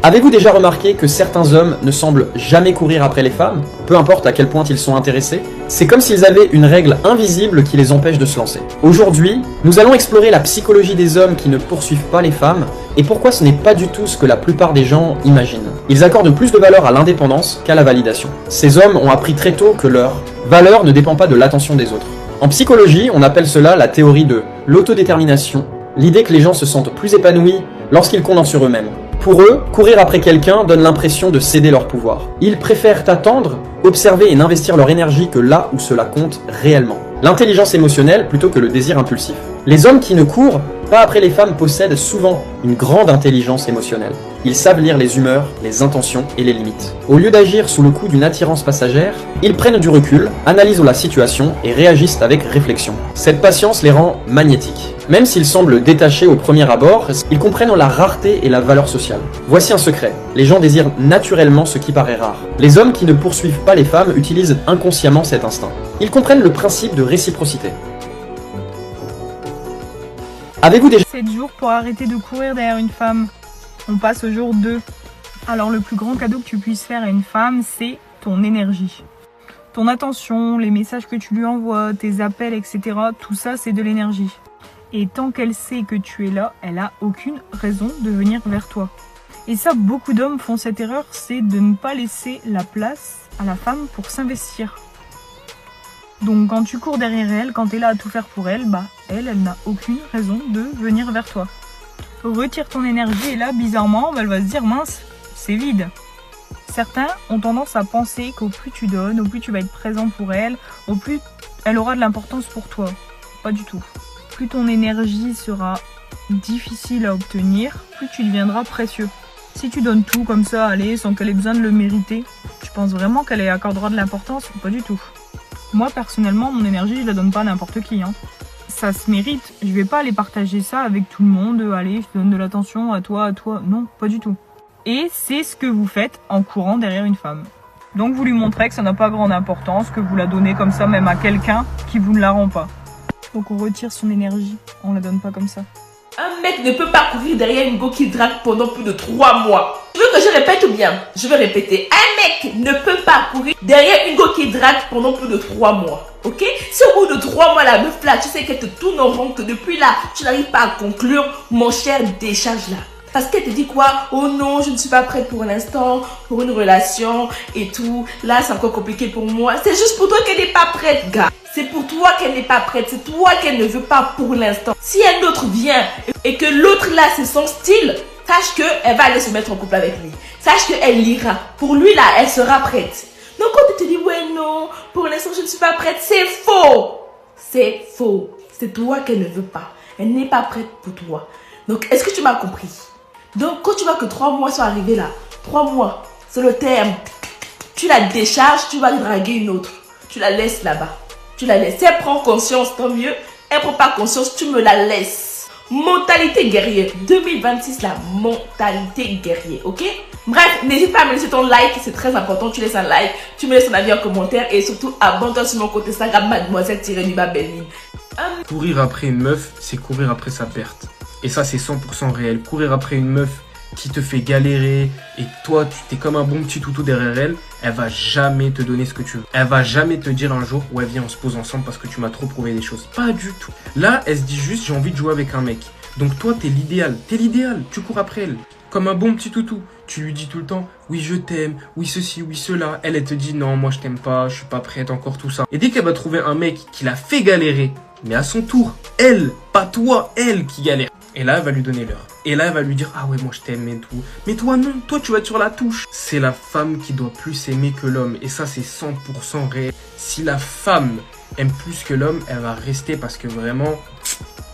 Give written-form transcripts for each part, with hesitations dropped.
Avez-vous déjà remarqué que certains hommes ne semblent jamais courir après les femmes, peu importe à quel point ils sont intéressés? C'est comme s'ils avaient une règle invisible qui les empêche de se lancer. Aujourd'hui, nous allons explorer la psychologie des hommes qui ne poursuivent pas les femmes et pourquoi ce n'est pas du tout ce que la plupart des gens imaginent. Ils accordent plus de valeur à l'indépendance qu'à la validation. Ces hommes ont appris très tôt que leur valeur ne dépend pas de l'attention des autres. En psychologie, on appelle cela la théorie de l'autodétermination, l'idée que les gens se sentent plus épanouis lorsqu'ils comptent sur eux-mêmes. Pour eux, courir après quelqu'un donne l'impression de céder leur pouvoir. Ils préfèrent attendre, observer et n'investir leur énergie que là où cela compte réellement. L'intelligence émotionnelle plutôt que le désir impulsif. Les hommes qui ne courent pas après les femmes possèdent souvent une grande intelligence émotionnelle. Ils savent lire les humeurs, les intentions et les limites. Au lieu d'agir sous le coup d'une attirance passagère, ils prennent du recul, analysent la situation et réagissent avec réflexion. Cette patience les rend magnétiques. Même s'ils semblent détachés au premier abord, ils comprennent la rareté et la valeur sociale. Voici un secret. Les gens désirent naturellement ce qui paraît rare. Les hommes qui ne poursuivent pas les femmes utilisent inconsciemment cet instinct. Ils comprennent le principe de réciprocité. Avez-vous déjà 7 jours pour arrêter de courir derrière une femme? On passe au jour 2. Alors le plus grand cadeau que tu puisses faire à une femme, c'est ton énergie. Ton attention, les messages que tu lui envoies, tes appels, etc. Tout ça, c'est de l'énergie. Et tant qu'elle sait que tu es là, elle a aucune raison de venir vers toi. Et ça, beaucoup d'hommes font cette erreur, c'est de ne pas laisser la place à la femme pour s'investir. Donc quand tu cours derrière elle, quand tu es là à tout faire pour elle, elle n'a aucune raison de venir vers toi. Retire ton énergie et là, bizarrement, elle va se dire mince, c'est vide. Certains ont tendance à penser qu'au plus tu donnes, au plus tu vas être présent pour elle, au plus elle aura de l'importance pour toi. Pas du tout. Plus ton énergie sera difficile à obtenir, plus tu deviendras précieux. Si tu donnes tout comme ça, allez, sans qu'elle ait besoin de le mériter, tu penses vraiment qu'elle y accordera de l'importance? Pas du tout. Moi, personnellement, mon énergie, je la donne pas à n'importe qui. Ça se mérite. Je vais pas aller partager ça avec tout le monde. Allez, je te donne de l'attention à toi. Non, pas du tout. Et c'est ce que vous faites en courant derrière une femme. Donc vous lui montrez que ça n'a pas grande importance, que vous la donnez comme ça même à quelqu'un qui vous ne la rend pas. Donc on retire son énergie, on la donne pas comme ça. Un mec ne peut pas courir derrière une go qui drague pendant plus de 3 mois. Tu veux que je répète ou bien? Je vais répéter. Un mec ne peut pas courir derrière une go qui drague pendant plus de 3 mois. Ok? Si au bout de 3 mois, la meuf là, tu sais qu'elle te tourne en rond, que depuis là, tu n'arrives pas à conclure, mon cher, décharge là. Parce qu'elle te dit quoi? Oh non, je ne suis pas prête pour l'instant, pour une relation et tout. Là, c'est encore compliqué pour moi. C'est juste pour toi qu'elle n'est pas prête, gars. C'est pour toi qu'elle n'est pas prête. C'est toi qu'elle ne veut pas pour l'instant. Si un autre vient et que l'autre là, c'est son style, sache qu'elle va aller se mettre en couple avec lui. Sache qu'elle l'ira. Pour lui là, elle sera prête. Donc quand tu te dis, ouais non, pour l'instant, je ne suis pas prête, c'est faux. C'est faux. C'est toi qu'elle ne veut pas. Elle n'est pas prête pour toi. Donc, est-ce que tu m'as compris? Donc, quand tu vois que 3 mois sont arrivés là, 3 mois, c'est le terme. Tu la décharges, tu vas draguer une autre. Tu la laisses là-bas. Tu la laisses. Si elle prend conscience, tant mieux. Elle prend pas conscience, tu me la laisses. Mentalité guerrier. 2026, la mentalité guerrier, ok? Bref, n'hésite pas à me laisser ton like, c'est très important. Tu laisses un like, tu me laisses ton avis en commentaire et surtout abonne-toi sur mon compte Instagram, mademoiselle-Belmine. Courir après une meuf, c'est courir après sa perte. Et ça, c'est 100% réel. Courir après une meuf qui te fait galérer et toi, tu t'es comme un bon petit toutou derrière elle, elle va jamais te donner ce que tu veux. Elle va jamais te dire un jour, ouais, viens, on se pose ensemble parce que tu m'as trop prouvé des choses. Pas du tout. Là, elle se dit juste, j'ai envie de jouer avec un mec. Donc toi, t'es l'idéal. T'es l'idéal. Tu cours après elle. Comme un bon petit toutou. Tu lui dis tout le temps, oui, je t'aime, oui, ceci, oui, cela. Elle te dit, non, moi, je t'aime pas, je suis pas prête, encore tout ça. Et dès qu'elle va trouver un mec qui l'a fait galérer, mais à son tour, elle, pas toi, elle qui galère. Et là, elle va lui donner l'heure. Et là, elle va lui dire, ah ouais, moi je t'aime et tout. Mais toi, non, toi, tu vas être sur la touche. C'est la femme qui doit plus aimer que l'homme. Et ça, c'est 100% réel. Si la femme aime plus que l'homme, elle va rester parce que vraiment,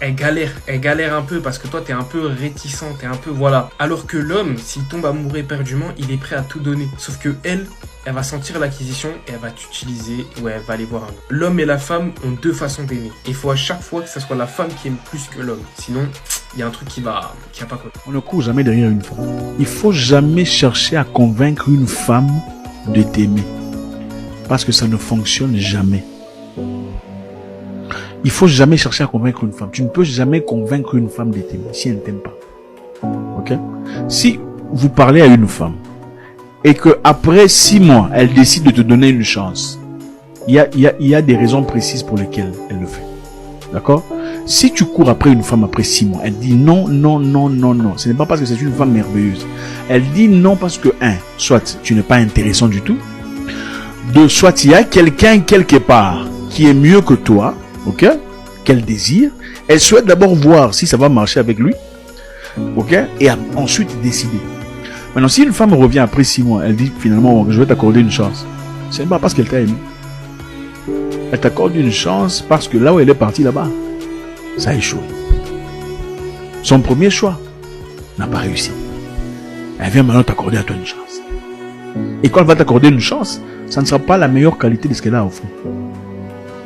elle galère un peu parce que toi, t'es un peu réticent, t'es un peu, voilà. Alors que l'homme, s'il tombe amoureux éperdument, il est prêt à tout donner. Sauf que elle va sentir l'acquisition et elle va t'utiliser ou elle va aller voir un homme. L'homme et la femme ont 2 façons d'aimer. Il faut à chaque fois que ce soit la femme qui aime plus que l'homme. Sinon, il y a un truc qui va pas coller. On ne court jamais derrière une femme. Il faut jamais chercher à convaincre une femme de t'aimer. Parce que ça ne fonctionne jamais. Il faut jamais chercher à convaincre une femme. Tu ne peux jamais convaincre une femme de t'aimer si elle ne t'aime pas. Ok? Si vous parlez à une femme et que après 6 mois, elle décide de te donner une chance, il y a des raisons précises pour lesquelles elle le fait. D'accord? Si tu cours après une femme après 6 mois, elle dit non, non, non, non, non. Ce n'est pas parce que c'est une femme merveilleuse. Elle dit non parce que, soit tu n'es pas intéressant du tout. 2, soit il y a quelqu'un quelque part qui est mieux que toi, ok? Qu'elle désire. Elle souhaite d'abord voir si ça va marcher avec lui, ok? Et ensuite décider. Maintenant, si une femme revient après 6 mois, elle dit finalement, je vais t'accorder une chance. Ce n'est pas parce qu'elle t'a aimé. Elle t'accorde une chance parce que là où elle est partie là-bas, ça a échoué. Son premier choix n'a pas réussi. Elle vient maintenant t'accorder à toi une chance. Et quand elle va t'accorder une chance, ça ne sera pas la meilleure qualité de ce qu'elle a au fond.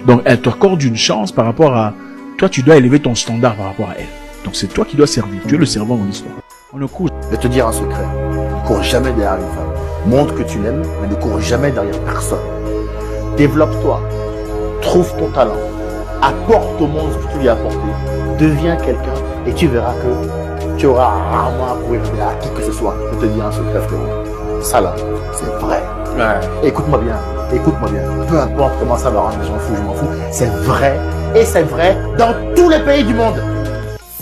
Donc elle t'accorde une chance par rapport à... Toi, tu dois élever ton standard par rapport à elle. Donc c'est toi qui dois servir. Tu es le servant dans l'histoire. On ne court. Je vais te dire un secret. Ne cours jamais derrière une femme. Montre que tu l'aimes, mais ne cours jamais derrière personne. Développe-toi. Trouve ton talent. Apporte au monde ce que tu lui as apporté. Deviens quelqu'un et tu verras que tu auras rarement à courir derrière qui que ce soit. Je te dis un secret, frérot. Ça là, c'est vrai. Ouais. Écoute-moi bien. Écoute-moi bien. Peu importe comment ça va rendre, je m'en fous. C'est vrai. Et c'est vrai dans tous les pays du monde.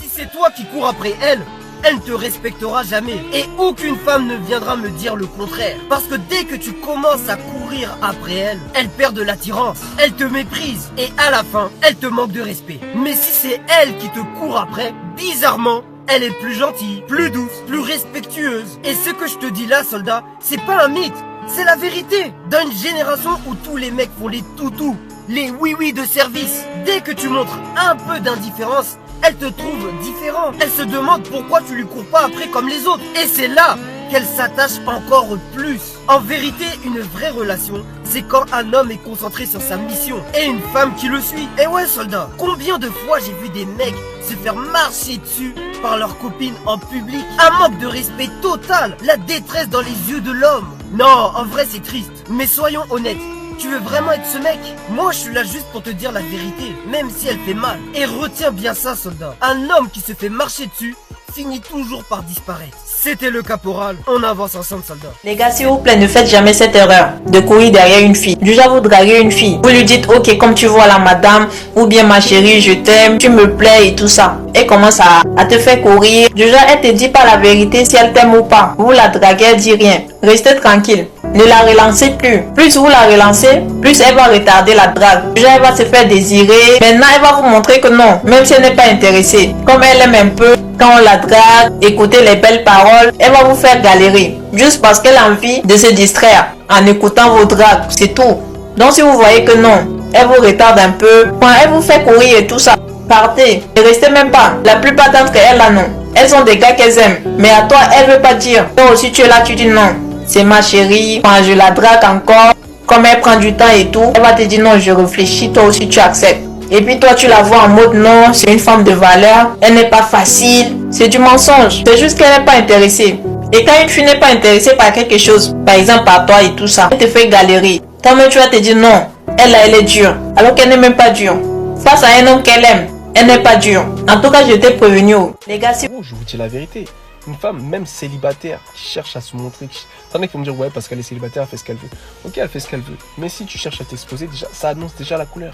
Si c'est toi qui cours après elle, elle ne te respectera jamais. Et aucune femme ne viendra me dire le contraire. Parce que dès que tu commences à courir après elle, elle perd de l'attirance. Elle te méprise. Et à la fin, elle te manque de respect. Mais si c'est elle qui te court après, bizarrement, elle est plus gentille, plus douce, plus respectueuse. Et ce que je te dis là, soldat, c'est pas un mythe. C'est la vérité. Dans une génération où tous les mecs font les toutous, les oui-oui de service. Dès que tu montres un peu d'indifférence, elle te trouve différent. Elle se demande pourquoi tu lui cours pas après comme les autres. Et c'est là qu'elle s'attache encore plus. En vérité, une vraie relation, c'est quand un homme est concentré sur sa mission et une femme qui le suit. Et ouais, soldat, combien de fois j'ai vu des mecs se faire marcher dessus par leurs copines en public. Un manque de respect total, la détresse dans les yeux de l'homme. Non, en vrai c'est triste, mais soyons honnêtes. Tu veux vraiment être ce mec? Moi je suis là juste pour te dire la vérité, même si elle fait mal. Et retiens bien ça, soldat. Un homme qui se fait marcher dessus finit toujours par disparaître. C'était le caporal, on avance ensemble, soldat. Les gars, s'il vous plaît, ne faites jamais cette erreur de courir derrière une fille. Déjà, vous draguez une fille, vous lui dites ok, comme tu vois la madame, ou bien ma chérie, je t'aime, tu me plais et tout ça. Elle commence à te faire courir. Déjà, elle te dit pas la vérité si elle t'aime ou pas. Vous la draguez, elle dit rien. Restez tranquille. Ne la relancez plus. Plus vous la relancez, plus elle va retarder la drague. Déjà, elle va se faire désirer. Maintenant, elle va vous montrer que non, même si elle n'est pas intéressée. Comme elle aime un peu, quand on la drague, écoutez les belles paroles, elle va vous faire galérer. Juste parce qu'elle a envie de se distraire en écoutant vos dragues. C'est tout. Donc, si vous voyez que non, elle vous retarde un peu, quand elle vous fait courir et tout ça, partez. Ne restez même pas. La plupart d'entre elles, là, non. Elles ont des gars qu'elles aiment. Mais à toi, elle veut pas dire. Toi aussi, tu es là, tu dis non. C'est ma chérie, quand je la drague encore, comme elle prend du temps et tout, elle va te dire non, je réfléchis, toi aussi tu acceptes. Et puis toi tu la vois en mode non, c'est une femme de valeur, elle n'est pas facile, c'est du mensonge. C'est juste qu'elle n'est pas intéressée. Et quand une fille n'est pas intéressée par quelque chose, par exemple par toi et tout ça, elle te fait galérer. Toi-même tu vas te dire non, elle est dure, alors qu'elle n'est même pas dure. Face à un homme qu'elle aime, elle n'est pas dure. En tout cas, je t'ai prévenu. Les gars, si... Je vous dis la vérité. Une femme, même célibataire, qui cherche à se montrer, t'en as qui vont me dire ouais parce qu'elle est célibataire, elle fait ce qu'elle veut. Ok, elle fait ce qu'elle veut. Mais si tu cherches à t'exposer, déjà, ça annonce déjà la couleur.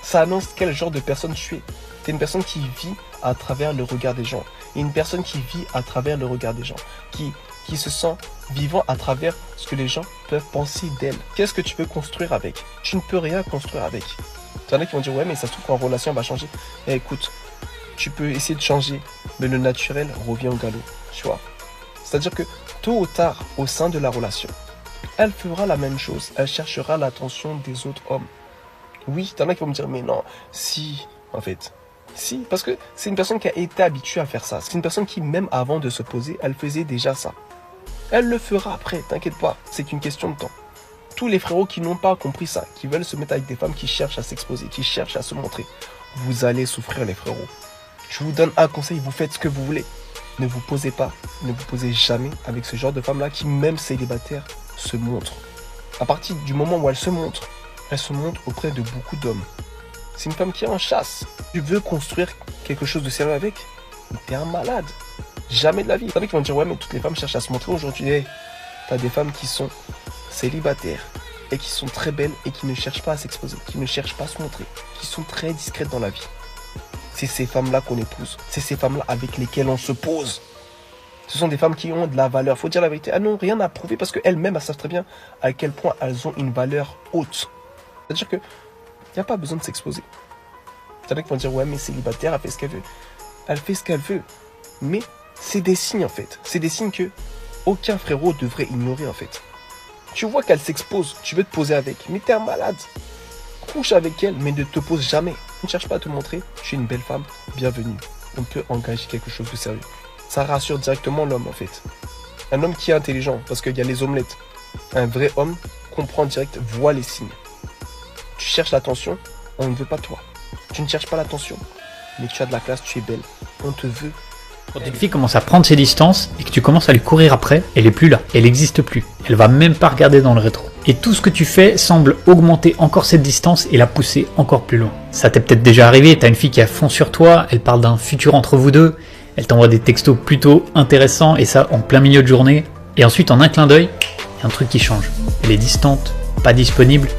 Ça annonce quel genre de personne tu es. T'es une personne qui vit à travers le regard des gens. Et une personne qui vit à travers le regard des gens. Qui se sent vivant à travers ce que les gens peuvent penser d'elle. Qu'est-ce que tu peux construire avec? Tu ne peux rien construire avec. T'en as qui vont dire ouais mais ça se trouve qu'en relation elle va changer. Eh, écoute, tu peux essayer de changer, mais le naturel revient au galop. Tu vois, c'est-à-dire que tôt ou tard, au sein de la relation, elle fera la même chose. Elle cherchera l'attention des autres hommes. Oui, t'en as qui vont me dire, mais non, si, en fait. Si, parce que c'est une personne qui a été habituée à faire ça. C'est une personne qui, même avant de se poser, elle faisait déjà ça. Elle le fera après, t'inquiète pas, c'est qu'une question de temps. Tous les frérots qui n'ont pas compris ça, qui veulent se mettre avec des femmes qui cherchent à s'exposer, qui cherchent à se montrer, vous allez souffrir les frérots. Je vous donne un conseil, vous faites ce que vous voulez. Ne vous posez pas, ne vous posez jamais avec ce genre de femme-là qui, même célibataire, se montre. À partir du moment où elle se montre auprès de beaucoup d'hommes. C'est une femme qui est en chasse. Tu veux construire quelque chose de sérieux avec? T'es un malade. Jamais de la vie. T'en as qui vont dire, ouais, mais toutes les femmes cherchent à se montrer aujourd'hui. Hey, t'as des femmes qui sont célibataires et qui sont très belles et qui ne cherchent pas à s'exposer, qui ne cherchent pas à se montrer, qui sont très discrètes dans la vie. C'est ces femmes-là qu'on épouse. C'est ces femmes-là avec lesquelles on se pose. Ce sont des femmes qui ont de la valeur. Faut dire la vérité. Ah non, rien à prouver parce qu'elles-mêmes, elles savent très bien à quel point elles ont une valeur haute. C'est-à-dire que il n'y a pas besoin de s'exposer. C'est-à-dire qu'ils vont dire, ouais, mais célibataire, elle fait ce qu'elle veut. Elle fait ce qu'elle veut. Mais c'est des signes, en fait. C'est des signes que aucun frérot devrait ignorer, en fait. Tu vois qu'elle s'expose, tu veux te poser avec. Mais t'es un malade. Couche avec elle, mais ne te pose jamais. Ne cherche pas à te montrer. Tu es une belle femme. Bienvenue. On peut engager quelque chose de sérieux. Ça rassure directement l'homme, en fait. Un homme qui est intelligent, parce qu'il y a les omelettes. Un vrai homme comprend direct, voit les signes. Tu cherches l'attention, on ne veut pas toi. Tu ne cherches pas l'attention, mais tu as de la classe, tu es belle. On te veut. Quand une fille commence à prendre ses distances et que tu commences à lui courir après, elle est plus là, elle n'existe plus. Elle va même pas regarder dans le rétro. Et tout ce que tu fais semble augmenter encore cette distance et la pousser encore plus loin. Ça t'est peut-être déjà arrivé, t'as une fille qui est à fond sur toi, elle parle d'un futur entre vous deux, elle t'envoie des textos plutôt intéressants et ça en plein milieu de journée. Et ensuite en un clin d'œil, il y a un truc qui change. Elle est distante, pas disponible,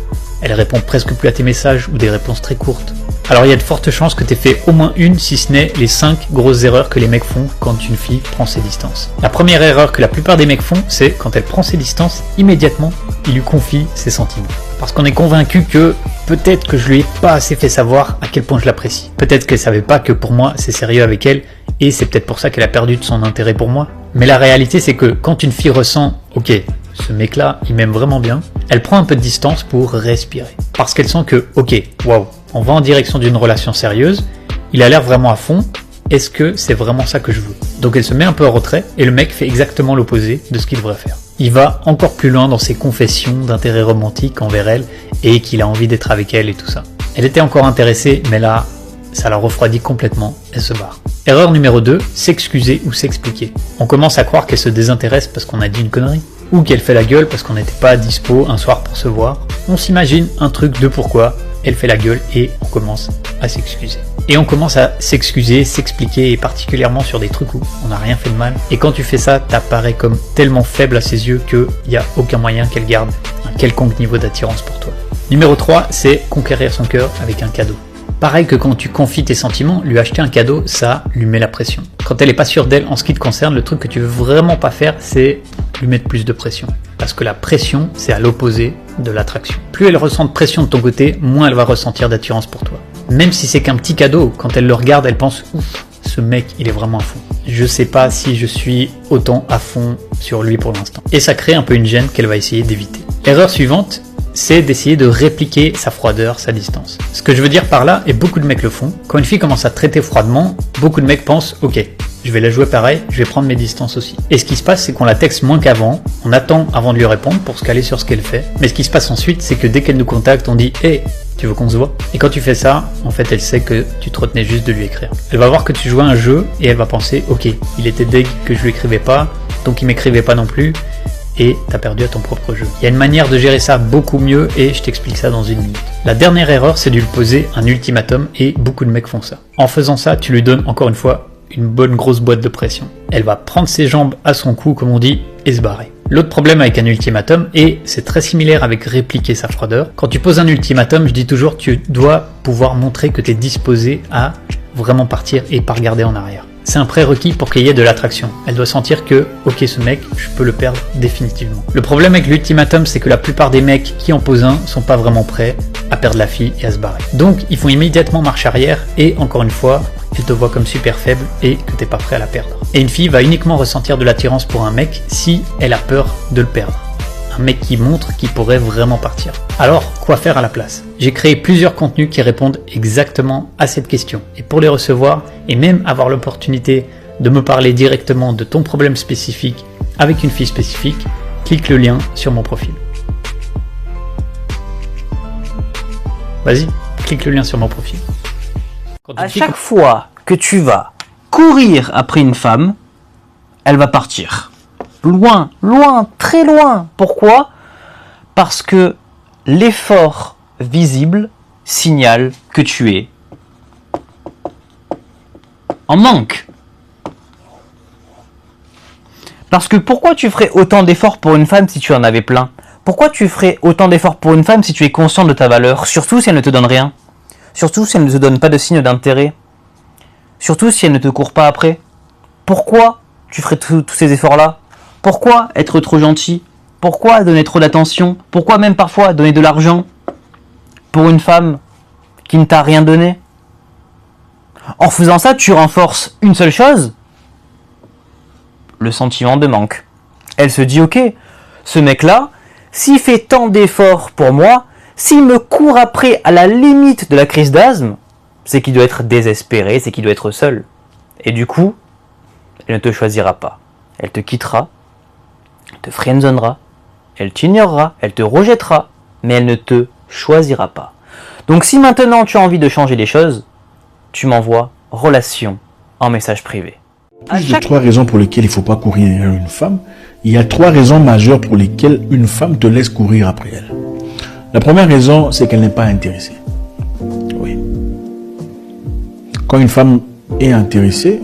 elle répond presque plus à tes messages ou des réponses très courtes. Alors il y a de fortes chances que tu aies fait au moins une, si ce n'est les 5 grosses erreurs que les mecs font quand une fille prend ses distances. La première erreur que la plupart des mecs font, c'est quand elle prend ses distances, immédiatement, il lui confie ses sentiments. Parce qu'on est convaincu que peut-être que je lui ai pas assez fait savoir à quel point je l'apprécie. Peut-être qu'elle savait pas que pour moi c'est sérieux avec elle et c'est peut-être pour ça qu'elle a perdu de son intérêt pour moi. Mais la réalité c'est que quand une fille ressent « Ok, ce mec-là, il m'aime vraiment bien », elle prend un peu de distance pour respirer. Parce qu'elle sent que « Ok, waouh, on va en direction d'une relation sérieuse, il a l'air vraiment à fond, est-ce que c'est vraiment ça que je veux ?» Donc elle se met un peu en retrait et le mec fait exactement l'opposé de ce qu'il devrait faire. Il va encore plus loin dans ses confessions d'intérêt romantique envers elle et qu'il a envie d'être avec elle et tout ça. Elle était encore intéressée, mais là, ça la refroidit complètement, elle se barre. Erreur numéro 2, s'excuser ou s'expliquer. On commence à croire qu'elle se désintéresse parce qu'on a dit une connerie, ou qu'elle fait la gueule parce qu'on n'était pas dispo un soir pour se voir. On s'imagine un truc de pourquoi elle fait la gueule et on commence à s'excuser. Et on commence à s'excuser, s'expliquer, et particulièrement sur des trucs où on n'a rien fait de mal. Et quand tu fais ça, t'apparais comme tellement faible à ses yeux qu'il n'y a aucun moyen qu'elle garde un quelconque niveau d'attirance pour toi. Numéro 3, c'est conquérir son cœur avec un cadeau. Pareil que quand tu confies tes sentiments, lui acheter un cadeau, ça lui met la pression. Quand elle est pas sûre d'elle en ce qui te concerne, le truc que tu veux vraiment pas faire, c'est lui mettre plus de pression. Parce que la pression, c'est à l'opposé de l'attraction. Plus elle ressent de pression de ton côté, moins elle va ressentir d'attirance pour toi. Même si c'est qu'un petit cadeau, quand elle le regarde, elle pense « Ouf, ce mec, il est vraiment à fond. Je sais pas si je suis autant à fond sur lui pour l'instant. » Et ça crée un peu une gêne qu'elle va essayer d'éviter. Erreur suivante, c'est d'essayer de répliquer sa froideur, sa distance. Ce que je veux dire par là, et beaucoup de mecs le font, quand une fille commence à traiter froidement, beaucoup de mecs pensent « Ok, je vais la jouer pareil, je vais prendre mes distances aussi. » Et ce qui se passe, c'est qu'on la texte moins qu'avant, on attend avant de lui répondre pour se caler sur ce qu'elle fait, mais ce qui se passe ensuite, c'est que dès qu'elle nous contacte, on dit « Hey, tu veux qu'on se voit ?» Et quand tu fais ça, en fait, elle sait que tu te retenais juste de lui écrire. Elle va voir que tu jouais à un jeu, et elle va penser « Ok, il était deg que je lui écrivais pas, donc il m'écrivait pas non plus. » Et t'as perdu à ton propre jeu. Il y a une manière de gérer ça beaucoup mieux et je t'explique ça dans une minute. La dernière erreur, c'est de lui poser un ultimatum et beaucoup de mecs font ça. En faisant ça, tu lui donnes encore une fois une bonne grosse boîte de pression. Elle va prendre ses jambes à son cou, comme on dit, et se barrer. L'autre problème avec un ultimatum, et c'est très similaire avec répliquer sa froideur, quand tu poses un ultimatum, je dis toujours, tu dois pouvoir montrer que tu es disposé à vraiment partir et pas regarder en arrière. C'est un prérequis pour qu'il y ait de l'attraction. Elle doit sentir que, ok, ce mec, je peux le perdre définitivement. Le problème avec l'ultimatum, c'est que la plupart des mecs qui en posent un sont pas vraiment prêts à perdre la fille et à se barrer. Donc, ils font immédiatement marche arrière et, encore une fois, elle te voit comme super faible et que t'es pas prêt à la perdre. Et une fille va uniquement ressentir de l'attirance pour un mec si elle a peur de le perdre. Un mec qui montre qu'il pourrait vraiment partir. Alors, quoi faire à la place ? J'ai créé plusieurs contenus qui répondent exactement à cette question. Et pour les recevoir, et même avoir l'opportunité de me parler directement de ton problème spécifique avec une fille spécifique, clique le lien sur mon profil. Vas-y, clique le lien sur mon profil. À chaque fois que tu vas courir après une femme, elle va partir. Loin, loin, très loin. Pourquoi ? Parce que l'effort visible signale que tu es en manque. Parce que pourquoi tu ferais autant d'efforts pour une femme si tu en avais plein? Pourquoi tu ferais autant d'efforts pour une femme si tu es conscient de ta valeur? Surtout si elle ne te donne rien. Surtout si elle ne te donne pas de signe d'intérêt. Surtout si elle ne te court pas après. Pourquoi tu ferais tous ces efforts-là? Pourquoi être trop gentil? Pourquoi donner trop d'attention? Pourquoi même parfois donner de l'argent pour une femme qui ne t'a rien donné? En faisant ça, tu renforces une seule chose, le sentiment de manque. Elle se dit, ok, ce mec-là, s'il fait tant d'efforts pour moi, s'il me court après à la limite de la crise d'asthme, c'est qu'il doit être désespéré, c'est qu'il doit être seul. Et du coup, elle ne te choisira pas. Elle te quittera, elle te friendzonera, elle t'ignorera, elle te rejettera, mais elle ne te choisira pas. Donc si maintenant tu as envie de changer les choses, tu m'envoies relation en message privé. Plus de 3 raisons pour lesquelles il ne faut pas courir derrière une femme, il y a 3 raisons majeures pour lesquelles une femme te laisse courir après elle. La première raison, c'est qu'elle n'est pas intéressée. Oui. Quand une femme est intéressée,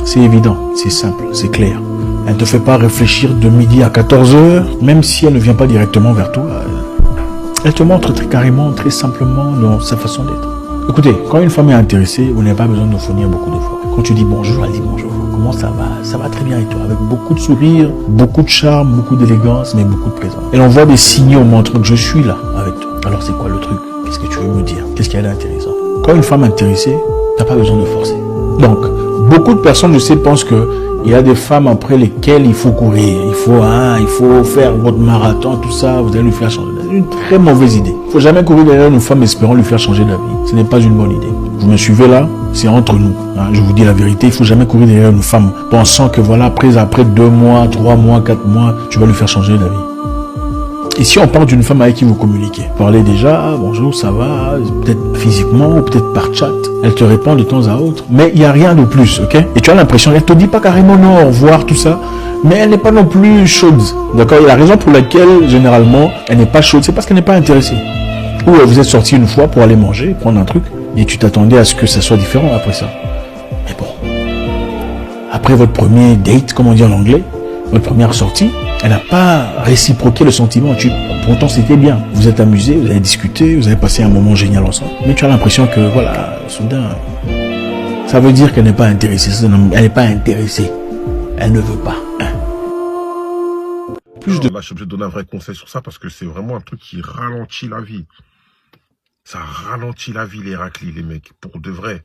c'est évident, c'est simple, c'est clair. Elle ne te fait pas réfléchir de midi à 14h, même si elle ne vient pas directement vers toi. Elle te montre très carrément, très simplement dans sa façon d'être. Écoutez, quand une femme est intéressée, vous n'avez pas besoin de fournir beaucoup d'efforts. Quand tu dis bonjour, elle dit bonjour. Comment ça va? Ça va très bien et toi? Avec beaucoup de sourire, beaucoup de charme, beaucoup d'élégance, mais beaucoup de présence. Elle envoie des signaux montrant que je suis là avec toi. Alors c'est quoi le truc? Qu'est-ce que tu veux me dire? Qu'est-ce qu'il y a d'intéressant? Quand une femme est intéressée, t'as pas besoin de forcer. Donc, beaucoup de personnes, je sais, pensent que il y a des femmes après lesquelles il faut courir. Il faut faire votre marathon, tout ça, vous allez lui faire changer. C'est une très mauvaise idée. Il faut jamais courir derrière une femme espérant lui faire changer la vie. Ce n'est pas une bonne idée. Vous me suivez là? C'est entre nous. Je vous dis la vérité. Il faut jamais courir derrière une femme pensant que voilà, après 2 mois, 3 mois, 4 mois, tu vas lui faire changer la vie. Et si on parle d'une femme avec qui vous communiquez, parlez déjà, bonjour, ça va, peut-être physiquement ou peut-être par chat. Elle te répond de temps à autre, mais il n'y a rien de plus, ok? Et tu as l'impression, elle te dit pas carrément non, au revoir, tout ça, mais elle n'est pas non plus chaude, d'accord? Et la raison pour laquelle, généralement, elle n'est pas chaude, c'est parce qu'elle n'est pas intéressée. Ou vous êtes sorti une fois pour aller manger, prendre un truc, et tu t'attendais à ce que ça soit différent après ça. Mais bon, après votre premier date, comme on dit en anglais, votre première sortie, elle n'a pas réciproqué le sentiment. Pourtant, c'était bien. Vous êtes amusés, vous avez discuté, vous avez passé un moment génial ensemble. Mais tu as l'impression que, voilà, soudain, ça veut dire qu'elle n'est pas intéressée. Elle n'est pas intéressée. Elle ne veut pas. Là, je suis obligé de donner un vrai conseil sur ça parce que c'est vraiment un truc qui ralentit la vie. Ça ralentit la vie, les raclis, les mecs. Pour de vrai.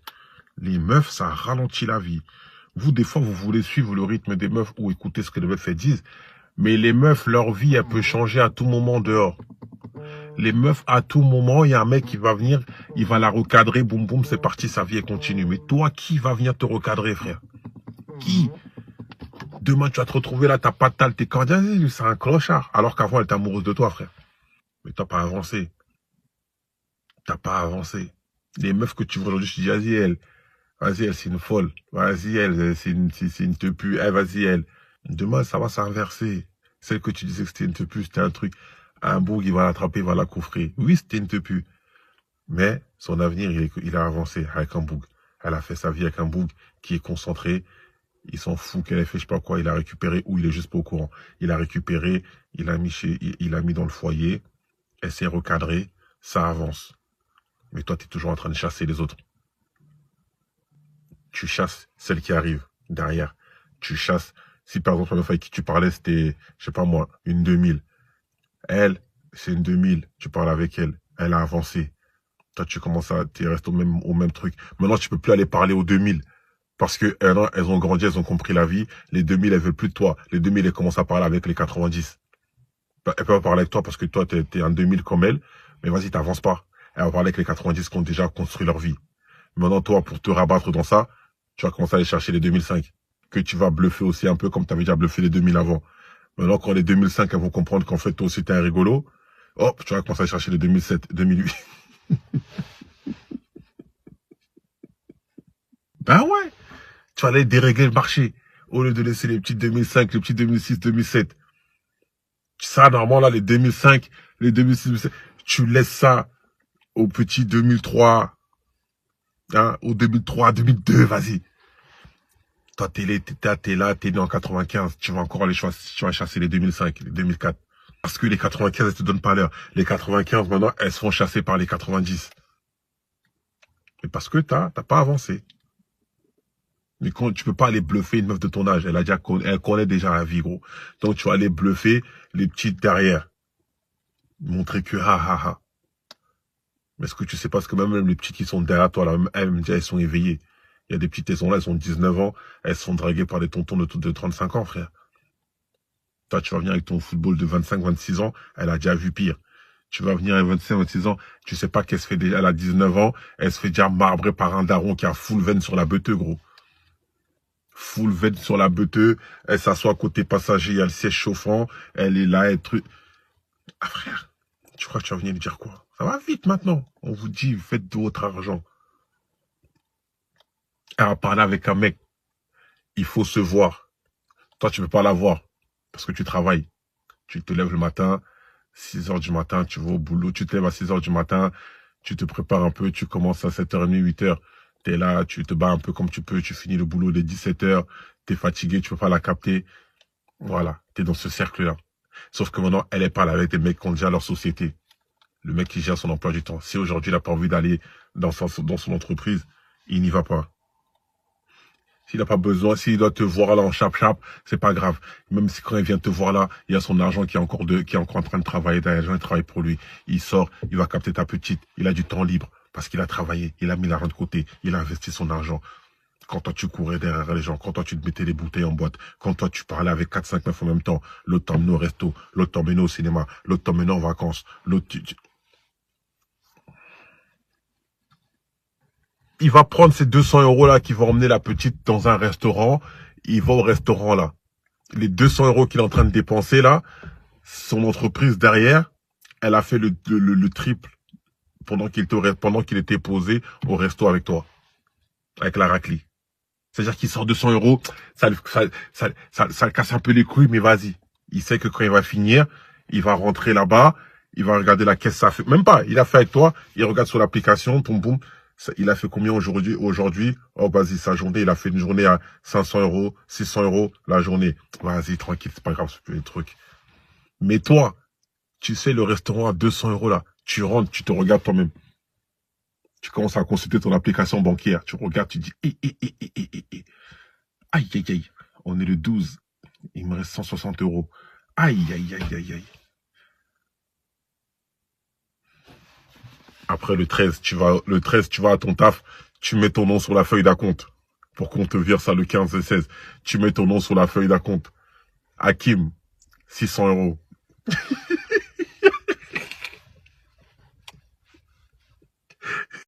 Les meufs, ça ralentit la vie. Vous, des fois, vous voulez suivre le rythme des meufs ou écouter ce que les meufs disent. Mais les meufs, leur vie, elle peut changer à tout moment dehors. Les meufs, à tout moment, il y a un mec qui va venir, il va la recadrer, boum boum, c'est parti, sa vie est continue. Mais toi, qui va venir te recadrer, frère? Qui? Demain, tu vas te retrouver là, t'as pas de tal, t'es cordial, c'est un clochard. Alors qu'avant, elle était amoureuse de toi, frère. Mais t'as pas avancé. T'as pas avancé. Les meufs que tu vois aujourd'hui, je te dis, vas-y, elle, c'est une folle. Vas-y, elle, c'est une tepu. Vas-y, elle. Demain, ça va s'inverser. Celle que tu disais que c'était une tepu, c'était un truc. Un boug, il va l'attraper, il va la coffrer. Oui, c'était une tepu. Mais son avenir, il a avancé avec un boug. Elle a fait sa vie avec un boug qui est concentré. Il s'en fout qu'elle ait fait je sais pas quoi. Il a récupéré ou il est juste pas au courant. Il a récupéré, il a mis dans le foyer. Elle s'est recadrée. Ça avance. Mais toi, tu es toujours en train de chasser les autres. Tu chasses celle qui arrive derrière. Tu chasses. Si par exemple, la meuf avec qui tu parlais, c'était, je sais pas moi, une 2000. Elle, c'est une 2000. Tu parles avec elle. Elle a avancé. Toi, tu restes au même truc. Maintenant, tu peux plus aller parler aux 2000. Parce que elles ont grandi, elles ont compris la vie. Les 2000, elles veulent plus de toi. Les 2000, elles commencent à parler avec les 90. Elle peut pas parler avec toi parce que toi, t'es un 2000 comme elle. Mais vas-y, t'avances pas. Elle va parler avec les 90 qui ont déjà construit leur vie. Maintenant, toi, pour te rabattre dans ça, tu vas commencer à aller chercher les 2005. Que tu vas bluffer aussi un peu comme tu avais déjà bluffé les 2000 avant. Maintenant, quand les 2005, elles vont comprendre qu'en fait, toi aussi, t'es un rigolo, hop, tu vas commencer à chercher les 2007, 2008. Ben ouais, tu vas aller dérégler le marché au lieu de laisser les petits 2005, les petits 2006, 2007. Ça, normalement, là, les 2005, les 2006, 2007, tu laisses ça aux petits 2003, hein, au 2003, 2002, vas-y. Toi, t'es là, t'es né en 95. Tu vas encore aller chasser les 2005, les 2004. Parce que les 95, elles te donnent pas l'heure. Les 95, maintenant, elles se font chasser par les 90. Et parce que t'as pas avancé. Mais quand tu peux pas aller bluffer une meuf de ton âge. Elle connaît déjà la vie, gros. Donc, tu vas aller bluffer les petites derrière. Montrer que, ha. Mais ce que tu sais pas, c'est que même les petites qui sont derrière toi, là, elles sont éveillées. Il y a des petites, elles sont là, elles ont 19 ans, elles sont draguées par des tontons de 35 ans, frère. Toi, tu vas venir avec ton football de 25, 26 ans, elle a déjà vu pire. Tu vas venir avec 25, 26 ans, tu sais pas qu'elle se fait déjà, elle a 19 ans, elle se fait déjà marbrer par un daron qui a full veine sur la beuteux, gros. Full veine sur la beuteux, elle s'assoit à côté passager, il y a le siège chauffant, elle est là, elle truc. Ah, frère, tu crois que tu vas venir lui dire quoi? Ça va vite maintenant. On vous dit, faites de votre argent. Elle va parler avec un mec. Il faut se voir. Toi, tu peux pas la voir. Parce que tu travailles. Tu te lèves le matin, 6 h du matin, tu vas au boulot. Tu te lèves à 6 h du matin, tu te prépares un peu, tu commences à 7h30, 8h. Tu es là, tu te bats un peu comme tu peux, tu finis le boulot dès 17 h. Tu es fatigué, tu peux pas la capter. Voilà, tu es dans ce cercle-là. Sauf que maintenant, elle parle avec des mecs qui ont déjà leur société. Le mec qui gère son emploi du temps. Si aujourd'hui, il n'a pas envie d'aller dans son entreprise, il n'y va pas. S'il n'a pas besoin, s'il doit te voir là en chap-chap, c'est pas grave. Même si quand il vient te voir là, il y a son argent qui est encore en train de travailler, l'argent il travaille pour lui. Il sort, il va capter ta petite, il a du temps libre parce qu'il a travaillé, il a mis l'argent de côté, il a investi son argent. Quand toi tu courais derrière les gens, quand toi tu te mettais les bouteilles en boîte, quand toi tu parlais avec 4-5 meufs en même temps, l'autre t'emmenait au resto, l'autre t'emmenait au cinéma, l'autre t'emmenait en vacances, l'autre il va prendre ces 200 € là qui va emmener la petite dans un restaurant. Il va au restaurant là. Les 200 € qu'il est en train de dépenser là, son entreprise derrière, elle a fait le triple pendant qu'il était posé au resto avec toi. Avec la raclie. C'est-à-dire qu'il sort 200 €, ça le casse un peu les couilles, mais vas-y. Il sait que quand il va finir, il va rentrer là-bas, il va regarder la caisse, ça fait. Même pas, il a fait avec toi, il regarde sur l'application, boum. Il a fait combien aujourd'hui? Oh, vas-y, sa journée, il a fait une journée à 500 €, 600 € la journée. Vas-y, tranquille, c'est pas grave, c'est les trucs. Mais toi, tu sais, le restaurant à 200 € là, tu rentres, tu te regardes toi-même. Tu commences à consulter ton application bancaire. Tu regardes, tu dis, aïe, on est le 12. Il me reste 160 €. Aïe. Après le 13, tu vas à ton taf, tu mets ton nom sur la feuille d'acompte pour qu'on te vire ça le 15 et 16. Tu mets ton nom sur la feuille d'acompte. Hakim, 600 €.